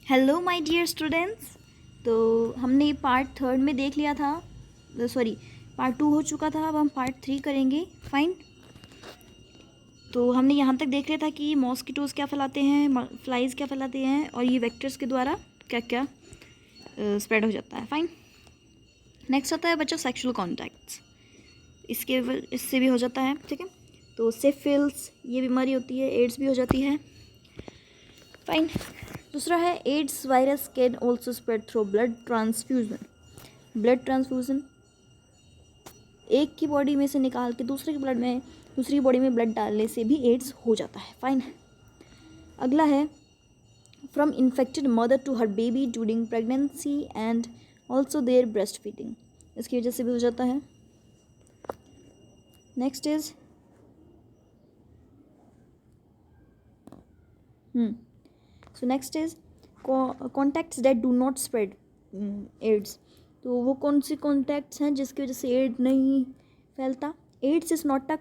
Hello my dear students. तो हमने part third में देख लिया था, सॉरी पार्ट टू हो चुका था, अब हम पार्ट थ्री करेंगे। फाइन। तो हमने यहाँ तक देख लिया था कि मॉस्किटोज़ क्या फैलाते हैं, फ्लाइज क्या फैलाते हैं, और ये वेक्टर्स के द्वारा क्या क्या स्प्रेड हो जाता है। फाइन। नेक्स्ट आता है बच्चों सेक्सुअल कॉन्टैक्ट्स। इससे भी हो जाता है, ठीक है। तो सिफिलिस ये बीमारी होती है, एड्स भी हो जाती है। फाइन। दूसरा है AIDS virus can also spread through blood transfusion. Blood transfusion, एक की बॉडी में से निकाल के दूसरी बॉडी में ब्लड डालने से भी एड्स हो जाता है। फाइन। अगला है from infected mother to her baby during pregnancy and also their breast feeding, इसकी वजह से भी हो जाता है। Next is next is contacts that do not spread AIDS. तो वो कौन सी कॉन्टैक्ट्स हैं जिसकी वजह से एड नहीं फैलता। AIDS is not a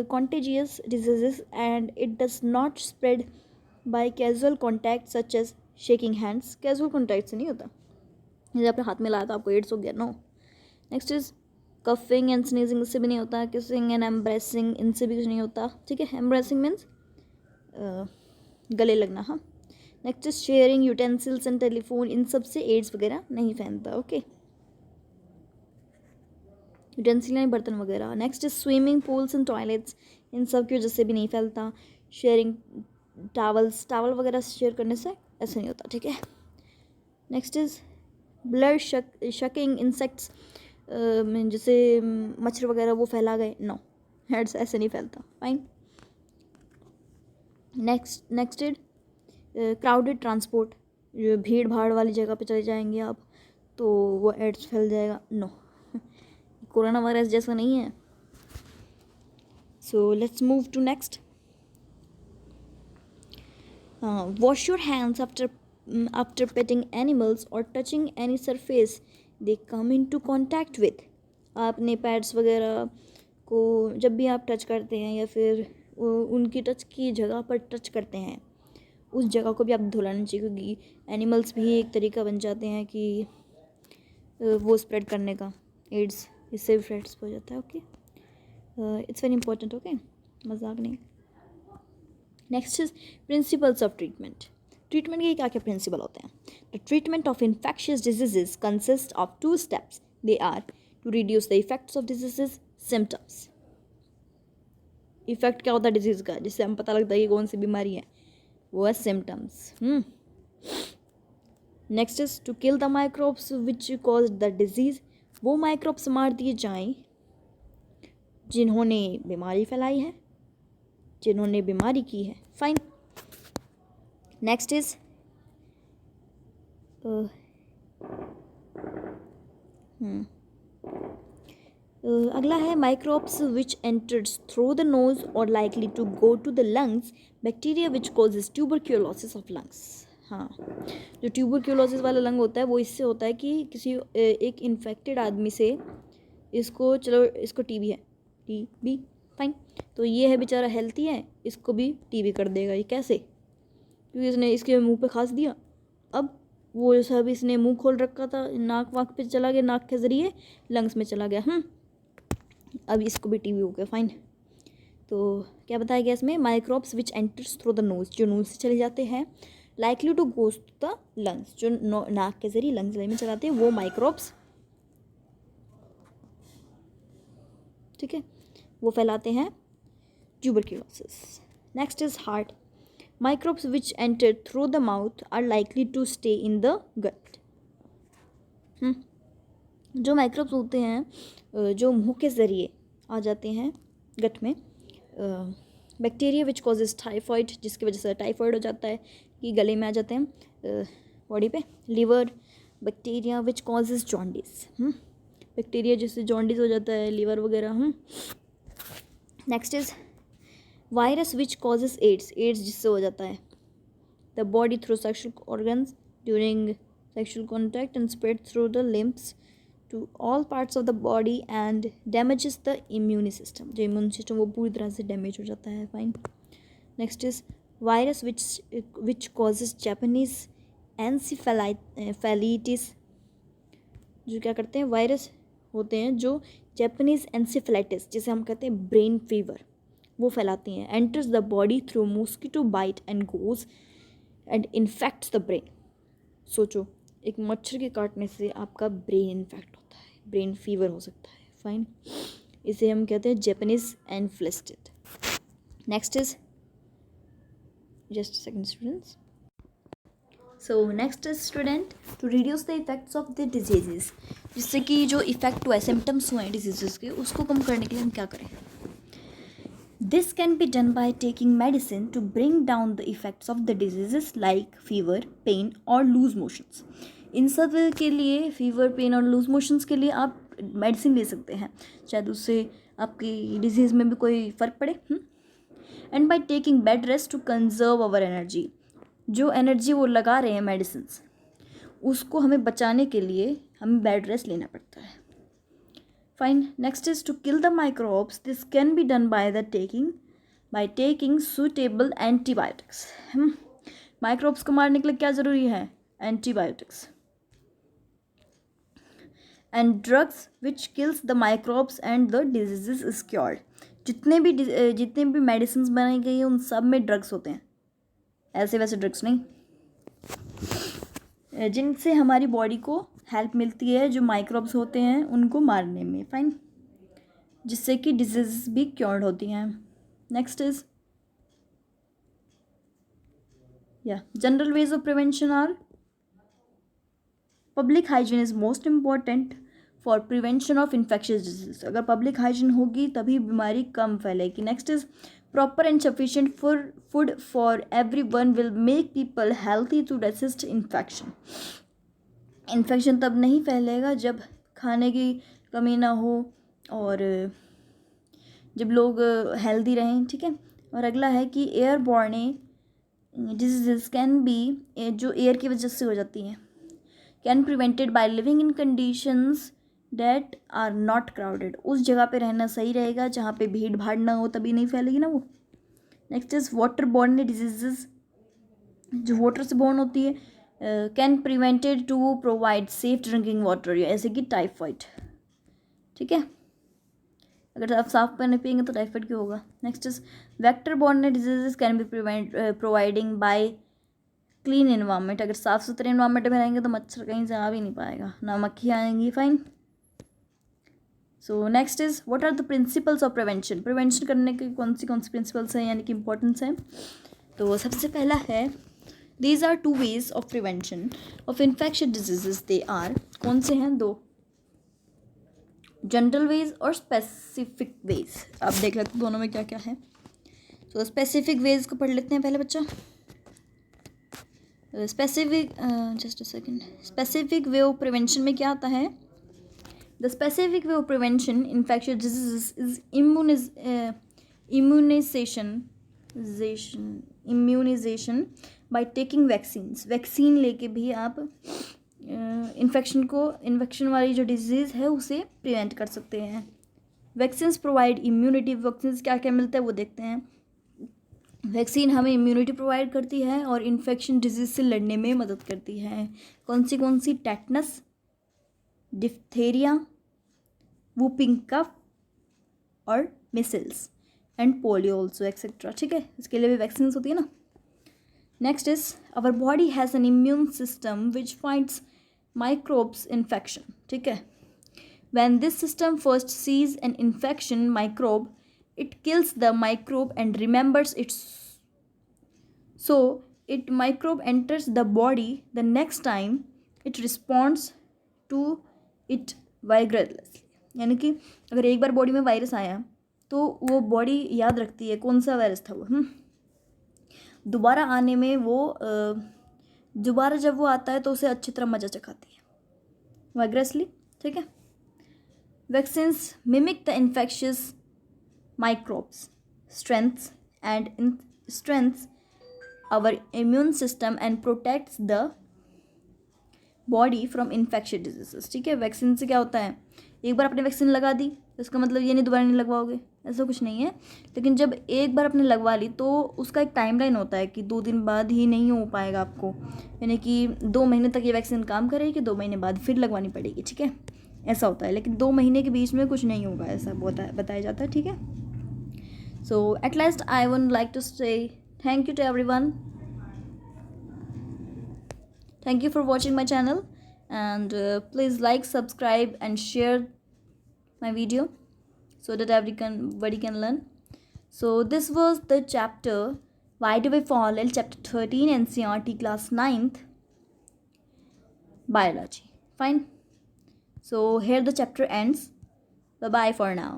contagious diseases and it does not spread by casual contact such as shaking hands। casual contact से नहीं होता, जैसे आपने हाथ में लाया था आपको एड्स हो गया, no. Next is coughing and sneezing, इससे भी नहीं होता। किसिंग एंड एम्ब्रेसिंग, इनसे भी कुछ नहीं होता, ठीक है। एम्ब्रेसिंग मीन्स गले लगना। हाँ। Next is sharing utensils and telephone, इन सब से एड्स वगैरह नहीं फैलता। ओके, यूटेंसिल यानी बर्तन वगैरह। Next is swimming pools and toilets, इन सब की वजह से भी नहीं फैलता। शेयरिंग टावल वगैरह शेयर करने से ऐसे नहीं होता, ठीक है। नेक्स्ट इज ब्लड शकिंग इंसेक्ट्स, जैसे मच्छर वगैरह वो फैला गए, नो, हेड्स ऐसे नहीं फैलता। Fine. Next is crowded transport, जो भीड़ भाड़ वाली जगह पे चले जाएंगे आप तो वो एड्स फैल जाएगा, नो। कोरोना वायरस जैसा नहीं है। So let's move to next. Wash your hands after petting animals और touching any surface they come into contact with. आपने पैड्स वगैरह को जब भी आप टच करते हैं या फिर उनकी टच की जगह पर टच करते हैं, उस जगह को भी आप धुलाना चाहिए, क्योंकि एनिमल्स भी एक तरीका बन जाते हैं कि वो स्प्रेड करने का, एड्स इससे भी स्प्रेड हो जाता है। Okay, it's very important. Okay, मजाक नहीं। Next is principles of treatment. Treatment के क्या क्या प्रिंसिपल होते हैं। The treatment of infectious diseases consist of 2 steps. They are to reduce the effects of diseases, symptoms. Effect क्या होता है डिजीज का, जिससे हम पता लगता है कि कौन सी बीमारी है, वो है symptoms. Next is to kill the microbes which cause the disease. वो माइक्रोब्स मार दिए जाएं जिन्होंने बीमारी फैलाई है, जिन्होंने बीमारी की है। फाइन। नेक्स्ट इज अगला है microbes which enters through the nose और likely to go to the lungs, bacteria which causes tuberculosis of lungs. हाँ, जो ट्यूबरक्यूलोसिस वाला लंग होता है वो इससे होता है कि किसी एक इन्फेक्टेड आदमी से इसको टीबी है, टीबी। फाइन। तो ये है बेचारा हेल्थी है, इसको भी टीबी कर देगा। ये कैसे? क्योंकि इसने इसके मुंह पे खांस दिया, अब वो सब इसने मुंह खोल रखा था, नाक वाक पे चला गया, नाक के ज़रिए लंग्स में चला गया, अब इसको भी टीबी हो गया। फाइन। तो क्या बताया गया इसमें, microbes which enters through the nose, जो नोज से चले जाते हैं, likely to goes to the lungs, जो नाक के ज़रिए लंग्स में चलाते हैं, वो माइक्रोब्स, ठीक है, वो फैलाते हैं tuberculosis. Next is heart. Microbes which enter through the mouth are likely to stay in the gut. जो माइक्रोब्स होते हैं जो मुंह के ज़रिए आ जाते हैं गट में, बैक्टीरिया विच कॉजेज टाइफॉइड, जिसकी वजह से टाइफॉइड हो जाता है कि गले में आ जाते हैं बॉडी पे। Liver bacteria which causes jaundice, bacteria जिससे जॉन्डिस हो जाता है, लिवर वगैरह। Next is virus which causes AIDS, AIDS जिससे हो जाता है the body through sexual organs during sexual contact and spread through the lymphs to all parts of the body and damages the immune system। जो immune system वो पूरी तरह से damage हो जाता है। Fine. Next is virus which causes Japanese encephalitis, जो क्या करते हैं, वायरस होते हैं जो जापानीज एनसीफेलाइटिस, जिसे हम कहते हैं ब्रेन फीवर, वो फैलाती हैं। Enters the body through mosquito bite and goes and infects the brain. सोचो, एक मच्छर के काटने से आपका ब्रेन इन्फेक्ट होता है, ब्रेन फीवर हो सकता है। फाइन, इसे हम कहते हैं Japanese encephalitis. Next is, just a second students, so next is student, to reduce the effects of the diseases, जिससे कि जो इफेक्ट हुआ है, सिम्टम्स हुए हैं डिजीजेस के, उसको कम करने के लिए हम क्या करें। This can be done by taking medicine to bring down the effects of the diseases like fever, pain और लूज मोशंस। इन सब के लिए, फीवर, पेन और लूज मोशंस के लिए आप मेडिसिन ले सकते हैं, शायद उससे आपकी डिजीज़ में भी कोई फ़र्क पड़े। And by taking bed rest to conserve our energy, जो एनर्जी वो लगा रहे हैं मेडिसिन, उसको हमें बचाने के लिए हमें बेड रेस्ट लेना पड़ता है। Fine, next is to kill the microbes, this can be done by taking suitable antibiotics. Microbes को मारने के लिए क्या ज़रूरी है, antibiotics and drugs which kills the microbes and the disease is cured. जितने भी मेडिसिन बनाई गई हैं उन सब में ड्रग्स होते हैं, ऐसे वैसे ड्रग्स नहीं, जिनसे हमारी बॉडी को हेल्प मिलती है, जो माइक्रोब्स होते हैं उनको मारने में। फाइन, जिससे कि डिजीज भी क्योर्ड होती हैं। Next is, general ways of prevention are, public hygiene is most important for prevention of infectious disease. अगर पब्लिक हाइजीन होगी तभी बीमारी कम फैलेगी। Next is, proper and sufficient food for everyone will make people healthy to resist infection. Infection तब नहीं फैलेगा जब खाने की कमी ना हो और जब लोग हेल्दी रहें, ठीक है। और अगला है कि एयरबॉर्न डिजीजेस कैन बी, जो एयर की वजह से हो जाती हैं, can prevented by living in conditions that are not crowded. उस जगह पे रहना सही रहेगा जहाँ पे भीड़ भाड़ ना हो, तभी नहीं फैलेगी ना वो। Next is water borne diseases, जो वाटर से बॉर्न होती है, can prevented to provide safe drinking water, जैसे कि टाइफाइड, ठीक है। अगर आप साफ पानी पियेंगे तो टाइफाइड क्यों होगा। Next is vector borne diseases can be providing by clean environment. अगर साफ सुथरे इन्वायरमेंट में रहेंगे तो मच्छर कहीं से आ भी नहीं पाएगा, ना मक्खी आएंगी। Fine, so next is what are the principles of prevention. Prevention करने के कौन सी प्रिंसिपल्स हैं, यानी कि इंपॉर्टेंस है। तो सबसे पहला है, these are 2 ways of prevention of infection diseases. They are, कौन से हैं, 2, जनरल वेज और स्पेसिफिक वेज। आप देख लेते हैं दोनों में क्या क्या है। तो स्पेसिफिक वेज को पढ़ लेते हैं पहले बच्चा। Specific, just a second, specific way of prevention में क्या आता है। The specific way of prevention infectious diseases is immunization by taking vaccines. Vaccine लेके भी आप इन्फेक्शन वाली जो डिजीज़ है उसे प्रिवेंट कर सकते हैं। Vaccines provide immunity. वैक्सीन्स क्या क्या मिलता है वो देखते हैं। वैक्सीन हमें इम्यूनिटी प्रोवाइड करती है और इन्फेक्शन डिजीज़ से लड़ने में मदद करती है। कौन सी, टेटनस, डिफ्थेरिया, वूपिंग कफ और measles and polio also etcetera, ठीक है। इसके लिए भी वैक्सीन होती है ना। Next is, our body has an immune system which finds microbes infection, ठीक है। When this system first sees an infection microbe, it kills the microbe and remembers its, so it microbe enters the body the next time it responds to it vigorously। यानी कि अगर एक बार body में virus आया तो वो body याद रखती है कौन सा वायरस था वो, दोबारा आने में वो दोबारा जब वो आता है तो उसे अच्छी तरह मजा चखाती है वायरसली, ठीक है। Vaccines mimic the infectious microbes strengths our immune system and protects the body from infectious diseases, ठीक है। वैक्सीन से क्या होता है, एक बार आपने वैक्सीन लगा दी तो इसका मतलब ये नहीं दोबारा नहीं लगवाओगे, ऐसा कुछ नहीं है। लेकिन जब एक बार आपने लगवा ली तो उसका एक टाइमलाइन होता है कि 2 दिन बाद ही नहीं हो पाएगा आपको, यानी कि 2 महीने तक ये वैक्सीन काम करेगी, 2 महीने बाद फिर लगवानी पड़ेगी, ठीक है, ऐसा होता है। लेकिन 2 महीने के बीच में कुछ नहीं होगा, ऐसा बताया जाता है, ठीक है। So at last I would like to say thank you to everyone, thank you for watching my channel, and please like, subscribe and share my video so that everybody can learn. So this was the chapter Why Do We Fall Ill, chapter 13, NCERT class 9th, biology. Fine. So here the chapter ends. Bye bye for now.